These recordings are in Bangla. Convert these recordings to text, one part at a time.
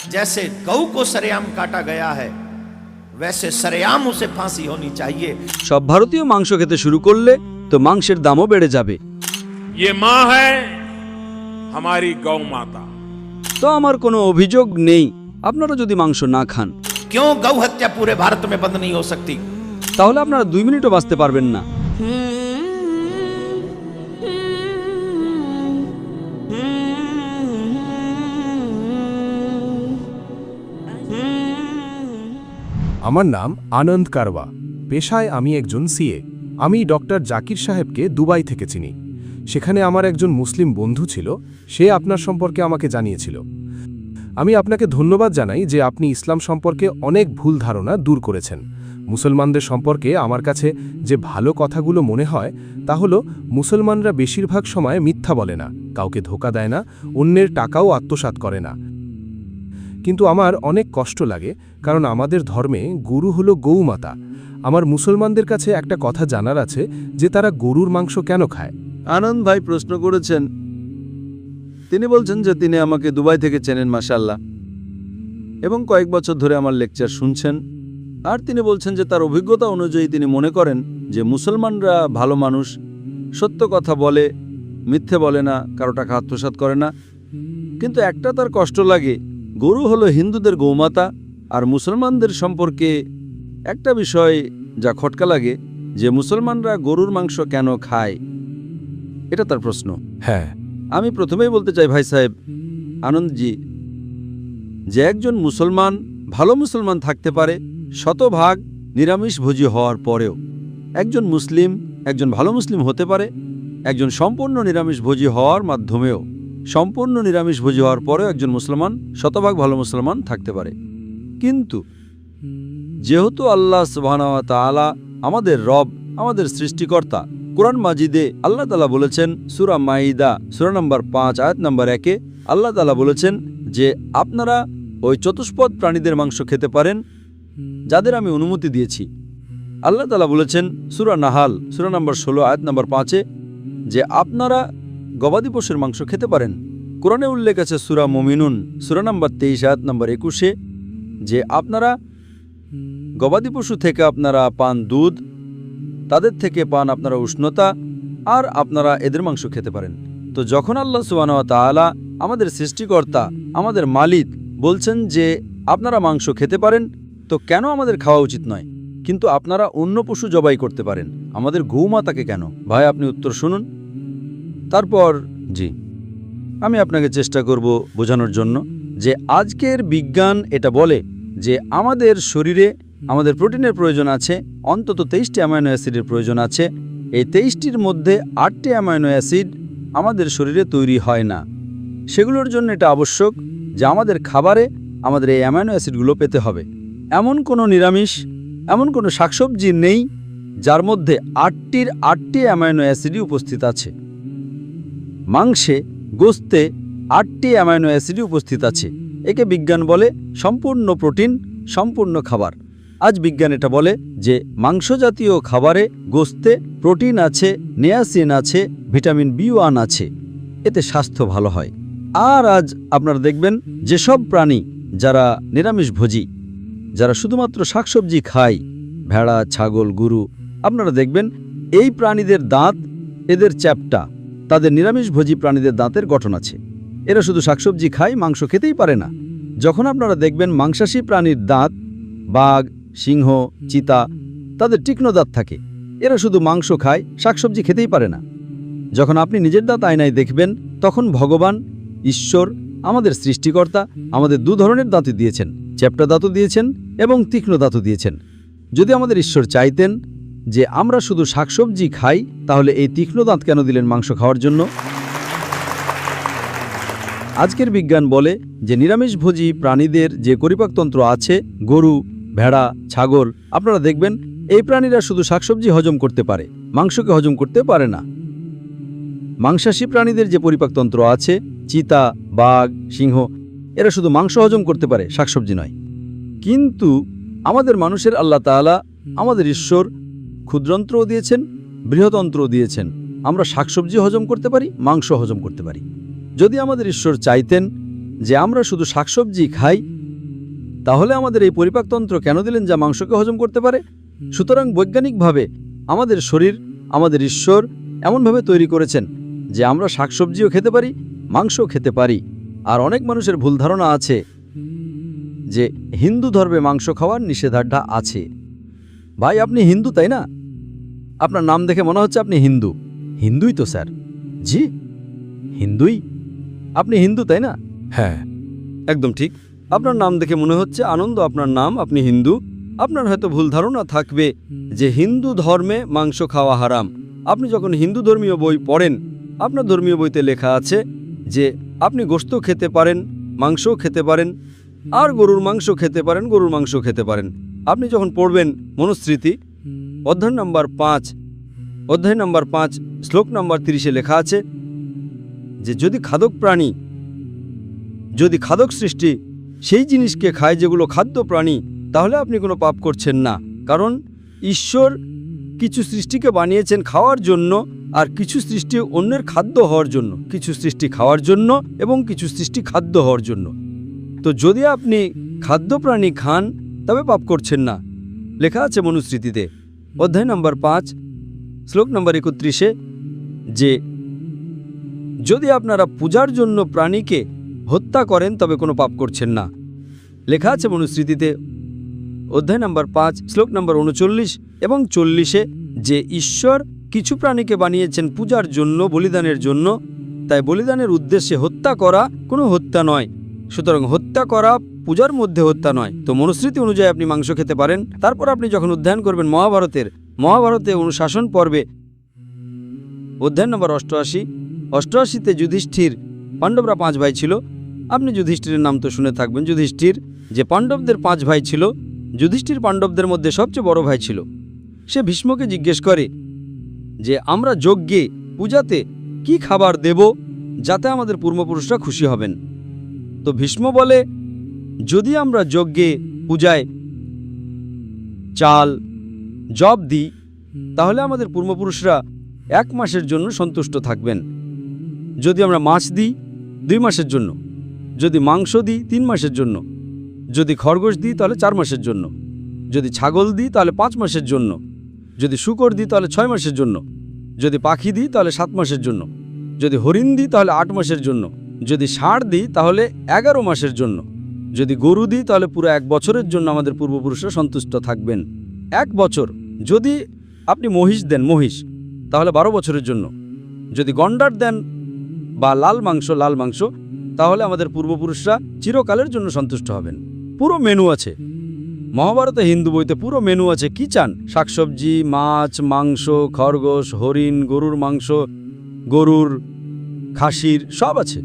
जैसे गऊ को सरेआम काटा गया है वैसे सरेआम उसे फांसी होनी चाहिए। সব ভারতীয় মাংস খেতে শুরু করলে তো মাংসের দামও বেড়ে যাবে। ये माँ है हमारी गौ माता। তো আমার কোনো অভিযোগ নেই আপনারা যদি মাংস না খান। क्यों गौ हत्या पूरे भारत में बंद नहीं हो सकती? তাহলে আপনারা 2 মিনিটও বাঁচতে পারবেন না। আমার নাম আনন্দ কারওয়া, পেশায় আমি একজন সিএ। আমি ডক্টর জাকির সাহেবকে দুবাই থেকে চিনি। সেখানে আমার একজন মুসলিম বন্ধু ছিল, সে আপনার সম্পর্কে আমাকে জানিয়েছিল। আমি আপনাকে ধন্যবাদ জানাই যে আপনি ইসলাম সম্পর্কে অনেক ভুল ধারণা দূর করেছেন। মুসলমানদের সম্পর্কে আমার কাছে যে ভালো কথাগুলো মনে হয় তা হলো মুসলমানরা বেশিরভাগ সময় মিথ্যা বলে না, কাউকে ধোঁকা দেয় না, অন্যের টাকাও আত্মসাৎ করে না। কিন্তু আমার অনেক কষ্ট লাগে, কারণ আমাদের ধর্মে গরু হলো গৌমাতা। আমার মুসলমানদের কাছে একটা কথা জানার আছে যে তারা গরুর মাংস কেন খায়। আনন্দ ভাই প্রশ্ন করেছেন। তিনি বলছেন যে তিনি আমাকে দুবাই থেকে চেনেন মাশাআল্লাহ, এবং কয়েক বছর ধরে আমার লেকচার শুনছেন। আর তিনি বলছেন যে তার অভিজ্ঞতা অনুযায়ী তিনি মনে করেন যে মুসলমানরা ভালো মানুষ, সত্য কথা বলে, মিথ্যে বলে না, কারো টাকা আত্মসাৎ করে না। কিন্তু একটা তার কষ্ট লাগে, গরু হলো হিন্দুদের গৌমাতা, আর মুসলমানদের সম্পর্কে একটা বিষয় যা খটকা লাগে যে মুসলমানরা গরুর মাংস কেন খায়, এটা তার প্রশ্ন। হ্যাঁ, আমি প্রথমেই বলতে চাই ভাই সাহেব আনন্দজি, যে একজন মুসলমান ভালো মুসলমান থাকতে পারে শতভাগ নিরামিষভোজী হওয়ার পরেও। একজন মুসলিম একজন ভালো মুসলিম হতে পারে একজন সম্পূর্ণ নিরামিষভোজী হওয়ার মাধ্যমেও। সম্পূর্ণ নিরামিষভোজী হওয়ার পরেও একজন মুসলমান শতভাগ ভালো মুসলমান থাকতে পারে। কিন্তু যেহেতু আল্লাহ সুবহানাহু ওয়া তাআলা আমাদের রব, আমাদের সৃষ্টিকর্তা, কোরআন মাজিদে আল্লাহ তাআলা বলেছেন, সূরা মাইদা সূরা নম্বর 5 আয়াত নম্বর 1-এ আল্লাহ তাআলা বলেছেন যে আপনারা ওই চতুষ্পদ প্রাণীদের মাংস খেতে পারেন যাদের আমি অনুমতি দিয়েছি। আল্লাহ তাআলা বলেছেন সূরা নাহাল সূরা নম্বর 16 আয়াত নম্বর 5-এ যে আপনারা গবাদি পশুর মাংস খেতে পারেন। কোরআনে উল্লেখ আছে সূরা মুমিনুন সূরা নম্বর 23 আয়াত নম্বর 21-এ যে আপনারা গবাদি পশু থেকে আপনারা পান দুধ, তাদের থেকে পান আপনারা উষ্ণতা, আর আপনারা এদের মাংস খেতে পারেন। তো যখন আল্লাহ সুবহানাহু ওয়া তাআলা আমাদের সৃষ্টিকর্তা, আমাদের মালিক বলছেন যে আপনারা মাংস খেতে পারেন, তো কেন আমাদের খাওয়া উচিত নয়? কিন্তু আপনারা অন্য পশু জবাই করতে পারেন, আমাদের গৌমাতাকে কেন? ভাই আপনি উত্তর শুনুন। তারপর জি আমি আপনাকে চেষ্টা করব বোঝানোর জন্য যে আজকের বিজ্ঞান এটা বলে যে আমাদের শরীরে আমাদের প্রোটিনের প্রয়োজন আছে, অন্তত 23টি অ্যামাইনো অ্যাসিডের প্রয়োজন আছে। এই 23টির মধ্যে 8টি অ্যামাইনো অ্যাসিড আমাদের শরীরে তৈরি হয় না। সেগুলোর জন্য এটা আবশ্যক যে আমাদের খাবারে আমাদের এই অ্যামাইনো অ্যাসিডগুলো পেতে হবে। এমন কোনো নিরামিষ, এমন কোনো শাকসবজি নেই যার মধ্যে 8টি অ্যামাইনো অ্যাসিডই উপস্থিত আছে। মাংসে, গোস্তে 8টি অ্যামাইনো অ্যাসিডই উপস্থিত আছে। একে বিজ্ঞান বলে সম্পূর্ণ প্রোটিন, সম্পূর্ণ খাবার। আজ বিজ্ঞান এটা বলে যে মাংস জাতীয় খাবারে, গোস্তে প্রোটিন আছে, নিয়াসিন আছে, ভিটামিন B1 আছে, এতে স্বাস্থ্য ভালো হয়। আর আজ আপনারা দেখবেন যেসব প্রাণী যারা নিরামিষভোজী, যারা শুধুমাত্র শাকসবজি খায়, ভেড়া, ছাগল, গরু, আপনারা দেখবেন এই প্রাণীদের দাঁত, এদের চ্যাপ্টা, তাদের নিরামিষভোজী প্রাণীদের দাঁতের গঠন আছে। এরা শুধু শাকসবজি খায়, মাংস খেতেই পারে না। যখন আপনারা দেখবেন মাংসাশী প্রাণীর দাঁত, বাঘ, সিংহ, চিতা, তাদের তীক্ষ্ণ দাঁত থাকে। এরা শুধু মাংস খায়, শাকসবজি খেতেই পারে না। যখন আপনি নিজের দাঁত আয়নায় দেখবেন তখন ভগবান, ঈশ্বর, আমাদের সৃষ্টিকর্তা আমাদের 2 ধরনের দাঁতই দিয়েছেন, চ্যাপ্টা দাঁতও দিয়েছেন এবং তীক্ষ্ণ দাঁতও দিয়েছেন। যদি আমাদের ঈশ্বর চাইতেন যে আমরা শুধু শাকসবজি খাই, তাহলে এই তীক্ষ্ণ দাঁত কেন দিলেন মাংস খাওয়ার জন্য? আজকের বিজ্ঞান বলে যে নিরামিষভোজী প্রাণীদের যে পরিপাকতন্ত্র আছে, গরু, ভেড়া, ছাগল, আপনারা দেখবেন এই প্রাণীরা শুধু শাকসবজি হজম করতে পারে, মাংসকে হজম করতে পারে না। মাংসাশী প্রাণীদের যে পরিপাকতন্ত্র আছে, চিতা, বাঘ, সিংহ, এরা শুধু মাংস হজম করতে পারে, শাকসবজি নয়। কিন্তু আমাদের মানুষের আল্লাহ তাআলা, আমাদের ঈশ্বর ক্ষুদ্রন্ত্রও দিয়েছেন, বৃহদন্ত্রও দিয়েছেন। আমরা শাকসবজি হজম করতে পারি, মাংস হজম করতে পারি। যদি আমাদের ঈশ্বর চাইতেন যে আমরা শুধু শাকসবজি খাই তাহলে আমাদের এই পরিপাকতন্ত্র কেন দিলেন যা মাংসকে হজম করতে পারে? সুতরাং বৈজ্ঞানিকভাবে আমাদের শরীর, আমাদের ঈশ্বর এমনভাবে তৈরি করেছেন যে আমরা শাকসবজিও খেতে পারি, মাংসও খেতে পারি। আর অনেক মানুষের ভুল ধারণা আছে যে হিন্দু ধর্মে মাংস খাওয়ার নিষেধাজ্ঞা আছে। ভাই, আপনি হিন্দু তাই না? আপনার নাম দেখে মনে হচ্ছে আপনি হিন্দু। হিন্দুই তো স্যার। জি, হিন্দুই। আপনি হিন্দু তাই না? হ্যাঁ। একদম ঠিক। আপনার নাম দেখে মনে হচ্ছে আনন্দ আপনার নাম, আপনি হিন্দু। আপনার হয়তো ভুল ধারণা থাকবে যে হিন্দু ধর্মে মাংস খাওয়া হারাম। আপনি যখন হিন্দু ধর্মীয় বই পড়েন, আপনার ধর্মীয় বইতে লেখা আছে যে আপনি গোশত খেতে পারেন, মাংসও খেতে পারেন, আর গরুর মাংস খেতে পারেন, গরুর মাংস খেতে পারেন। আপনি যখন পড়বেন মনুস্মৃতি অধ্যায় নম্বর 5 শ্লোক নম্বর 30-এ লেখা আছে যে যদি খাদক সৃষ্টি সেই জিনিসকে খায় যেগুলো খাদ্য প্রাণী, তাহলে আপনি কোনো পাপ করছেন না। কারণ ঈশ্বর কিছু সৃষ্টিকে বানিয়েছেন খাওয়ার জন্য, আর কিছু সৃষ্টি অন্যের খাদ্য হওয়ার জন্য। কিছু সৃষ্টি খাওয়ার জন্য এবং কিছু সৃষ্টি খাদ্য হওয়ার জন্য। তো যদি আপনি খাদ্য প্রাণী খান তবে পাপ করছেন না। লেখা আছে মনুস্মৃতিতে অধ্যায় নম্বর 5 শ্লোক নম্বর 31-এ যে যদি আপনারা পূজার জন্য প্রাণীকে হত্যা করেন তবে কোনো পাপ করছেন না। লেখা আছে মনুস্মৃতিতে অধ্যায় নম্বর 5 শ্লোক নম্বর 39 এবং 40-এ যে ঈশ্বর কিছু প্রাণীকে বানিয়েছেন পূজার জন্য, বলিদানের জন্য। তাই বলিদানের উদ্দেশ্যে হত্যা করা কোনো হত্যা নয়। সুতরাং হত্যা করা পূজার মধ্যে হত্যা নয়। তো মনুস্মৃতি অনুযায়ী আপনি মাংস খেতে পারেন। তারপর আপনি যখন অধ্যয়ন করবেন মহাভারতে অনুশাসন পর্বে অধ্যায় নম্বর 88-তে যুধিষ্ঠির, পাণ্ডবরা 5 ভাই ছিল। আপনি যুধিষ্ঠিরের নাম তো শুনে থাকবেন। যুধিষ্ঠির যে পাণ্ডবদের 5 ভাই ছিল, যুধিষ্ঠির পাণ্ডবদের মধ্যে সবচেয়ে বড় ভাই ছিল। সে ভীষ্মকে জিজ্ঞেস করে যে আমরা যজ্ঞে, পূজাতে কি খাবার দেব যাতে আমাদের পূর্বপুরুষরা খুশি হবেন। তো ভীষ্ম বলে যদি আমরা যজ্ঞে, পূজায় চাল, জব দিই তাহলে আমাদের পূর্বপুরুষরা 1 মাসের জন্য সন্তুষ্ট থাকবেন। যদি আমরা মাছ দিই 2 মাসের জন্য, যদি মাংস দিই 3 মাসের জন্য, যদি খরগোশ দিই তাহলে 4 মাসের জন্য, যদি ছাগল দিই তাহলে 5 মাসের জন্য, যদি শূকর দিই তাহলে 6 মাসের জন্য, যদি পাখি দিই তাহলে 7 মাসের জন্য, যদি হরিণ দিই তাহলে 8 মাসের জন্য, যদি ষাঁড় দিই তাহলে 11 মাসের জন্য, যদি গরু দিই তাহলে পুরো 1 বছরের জন্য আমাদের পূর্বপুরুষরা সন্তুষ্ট থাকবেন। 1 বছর। যদি আপনি মহিষ দেন, তাহলে 12 বছরের জন্য। যদি গন্ডার দেন বা লাল মাংস তাহলে আমাদের পূর্বপুরুষরা চিরকালের জন্য সন্তুষ্ট হবেন। পুরো মেনু আছে মহাভারতে, হিন্দু বইতে পুরো মেনু আছে। কি চান? শাকসবজি, মাছ, মাংস, খরগোশ, হরিণ, গরুর মাংস, গরুর, খাসির সব আছে।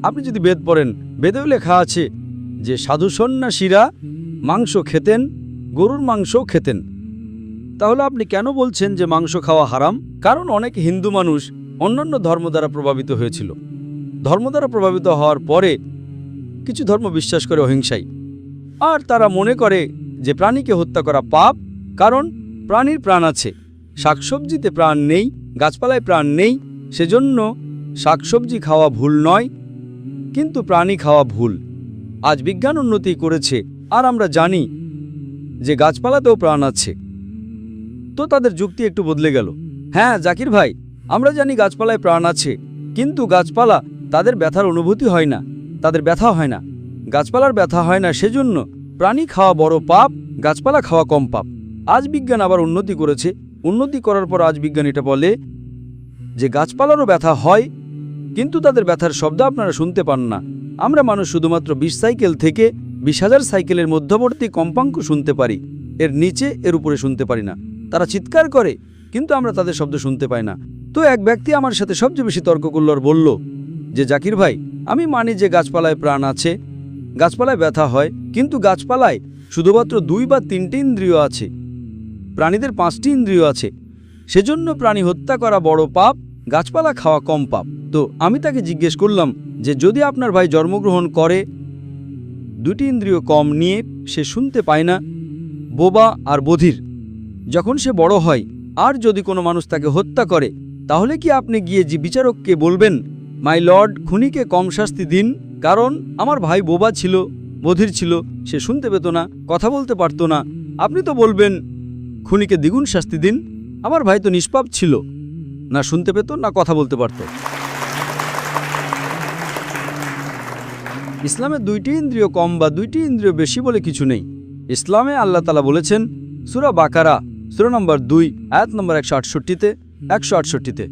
আপনি যদি বেদ পড়েন, বেদেও লেখা আছে যে সাধু সন্ন্যাসীরা মাংস খেতেন, গরুর মাংসও খেতেন। তাহলে আপনি কেন বলছেন যে মাংস খাওয়া হারাম? কারণ অনেক হিন্দু মানুষ অন্যান্য ধর্ম দ্বারা প্রভাবিত হয়েছিল। ধর্ম দ্বারা প্রভাবিত হওয়ার পরে কিছু ধর্ম বিশ্বাস করে অহিংসাই, আর তারা মনে করে যে প্রাণীকে হত্যা করা পাপ, কারণ প্রাণীর প্রাণ আছে। শাকসবজিতে প্রাণ নেই, গাছপালায় প্রাণ নেই, সেজন্য শাকসবজি খাওয়া ভুল নয়, কিন্তু প্রাণী খাওয়া ভুল। আজ বিজ্ঞান উন্নতি করেছে আর আমরা জানি যে গাছপালাতেও প্রাণ আছে। তো তাদের যুক্তি একটু বদলে গেল। হ্যাঁ জাকির ভাই, আমরা জানি গাছপালায় প্রাণ আছে, কিন্তু গাছপালা তাদের ব্যথার অনুভূতি হয় না, তাদের ব্যথা হয় না, গাছপালার ব্যথা হয় না, সেজন্য প্রাণী খাওয়া বড় পাপ, গাছপালা খাওয়া কম পাপ। আজ বিজ্ঞান আবার উন্নতি করেছে। উন্নতি করার পর আজ বিজ্ঞান এটা বলে যে গাছপালারও ব্যথা হয়, কিন্তু তাদের ব্যথার শব্দ আপনারা শুনতে পান না। আমরা মানুষ শুধুমাত্র 20 সাইকেল থেকে 20,000 সাইকেলের মধ্যবর্তী কম্পাঙ্ক শুনতে পারি, এর নিচে এর উপরে শুনতে পারি না। তারা চিৎকার করে, কিন্তু আমরা তাদের শব্দ শুনতে পাই না। তো এক ব্যক্তি আমার সাথে সবচেয়ে বেশি তর্ক করল আর বলল যে জাকির ভাই, আমি মানি যে গাছপালায় প্রাণ আছে, গাছপালায় ব্যথা হয়, কিন্তু গাছপালায় শুধুমাত্র 2 বা 3টে ইন্দ্রিয় আছে, প্রাণীদের 5টি ইন্দ্রিয় আছে। সেজন্য প্রাণী হত্যা করা বড় পাপ, গাছপালা খাওয়া কম পাপ। তো আমি তাকে জিজ্ঞেস করলাম যে যদি আপনার ভাই জন্মগ্রহণ করে 2টি ইন্দ্রিয় কম নিয়ে, সে শুনতে পায় না, বোবা আর বধির, যখন সে বড় হয় আর যদি কোনো মানুষ তাকে হত্যা করে, তাহলে কি আপনি গিয়ে বিচারককে বলবেন মাই লর্ড, খুনিকে কম শাস্তি দিন, কারণ আমার ভাই বোবা ছিল, বধির ছিল, সে শুনতে পেত না, কথা বলতে পারত না, আপনি তো বলবেন খুনিকে দ্বিগুণ শাস্তি দিন। আমার ভাই তো নিষ্পাপ ছিল, না শুনতে পেত না কথা বলতে পারত। ইসলামে 2টি ইন্দ্রিয় কম বা 2টি ইন্দ্রিয় বেশি বলে কিছু নেই। ইসলামে আল্লাহ তাআলা বলেছেন সূরা বাকারা সূরা নম্বর 2 আয়াত নম্বর 168-তে,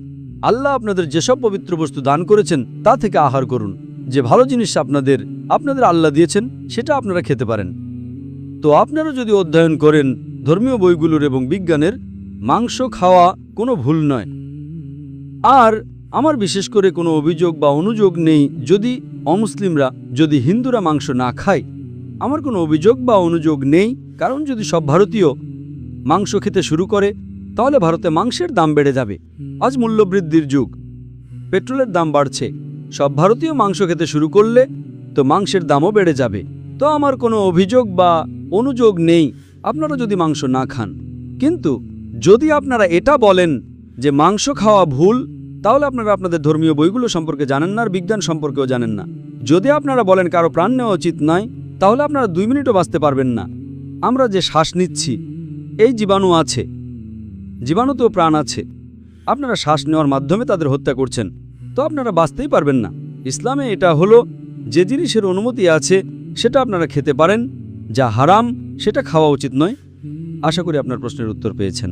আল্লাহ আপনাদের যেসব পবিত্র বস্তু দান করেছেন তা থেকে আহার করুন। যে ভালো জিনিস আপনাদের আল্লাহ দিয়েছেন সেটা আপনারা খেতে পারেন। তো আপনারা যদি অধ্যয়ন করেন ধর্মীয় বইগুলোর এবং বিজ্ঞানের, মাংস খাওয়া কোনো ভুল নয়। আর আমার বিশেষ করে কোনো অভিযোগ বা অনুযোগ নেই যদি অমুসলিমরা, যদি হিন্দুরা মাংস না খায়, আমার কোনো অভিযোগ বা অনুযোগ নেই। কারণ যদি সব ভারতীয় মাংস খেতে শুরু করে তাহলে ভারতে মাংসের দাম বেড়ে যাবে। আজ মূল্যবৃদ্ধির যুগ, পেট্রোলের দাম বাড়ছে, সব ভারতীয় মাংস খেতে শুরু করলে তো মাংসের দামও বেড়ে যাবে। তো আমার কোনো অভিযোগ বা অনুযোগ নেই আপনারা যদি মাংস না খান। কিন্তু যদি আপনারা এটা বলেন যে মাংস খাওয়া ভুল, তাহলে আপনারা আপনাদের ধর্মীয় বইগুলো সম্পর্কে জানেন না আর বিজ্ঞান সম্পর্কেও জানেন না। যদি আপনারা বলেন কারো প্রাণ নেওয়া উচিত নয়, তাহলে আপনারা 2 মিনিটও বাঁচতে পারবেন না। আমরা যে শ্বাস নিচ্ছি, এই জীবাণু আছে, জীবাণুতেও প্রাণ আছে। আপনারা শ্বাস নেওয়ার মাধ্যমে তাদের হত্যা করছেন, তো আপনারা বাঁচতেই পারবেন না। ইসলামে এটা হলো যে জিনিসের অনুমতি আছে সেটা আপনারা খেতে পারেন, যা হারাম সেটা খাওয়া উচিত নয়। আশা করি আপনার প্রশ্নের উত্তর পেয়েছেন।